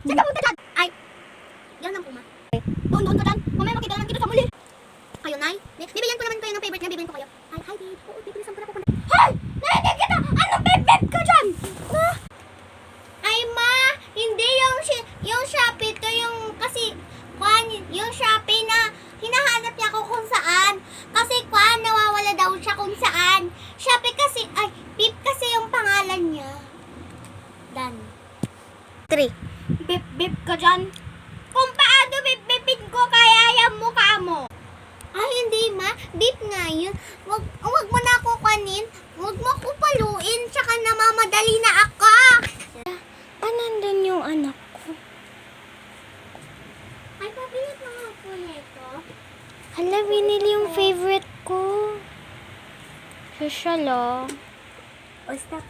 Saan ka punta dyan? Ay, yan lang po, ma. Doon ka dyan. Mamaya makita lang kita sa muli. Kayo, Nay? Bibigyan ko naman kayo ng favorite niya. Bibigyan ko kayo. Ay, hi, babe. Oo, bibilisan ko na pupunta. Hoy! Narinig kita! Anong babe ka dyan? Ma? Ay, ma! Hindi yung Shopee to yung kasi yung Shopee na hinahanap niya ko kung saan. Kasi nawawala daw siya kung saan. Shopee kasi, ay, Pip kasi yung pangalan niya. Dan. 3. Bip ka dyan. Kung paano bip-bipin ko kaya yung mukha mo. Ay, hindi ma. Bip nga yun. Wag mo na ako kanin. Wag mo ako paluin. Tsaka namamadali na ako. Nandun yung anak ko. Ay, pabilit na nga po nito. Hala, binili yung favorite ko. Social, oh. O, stop.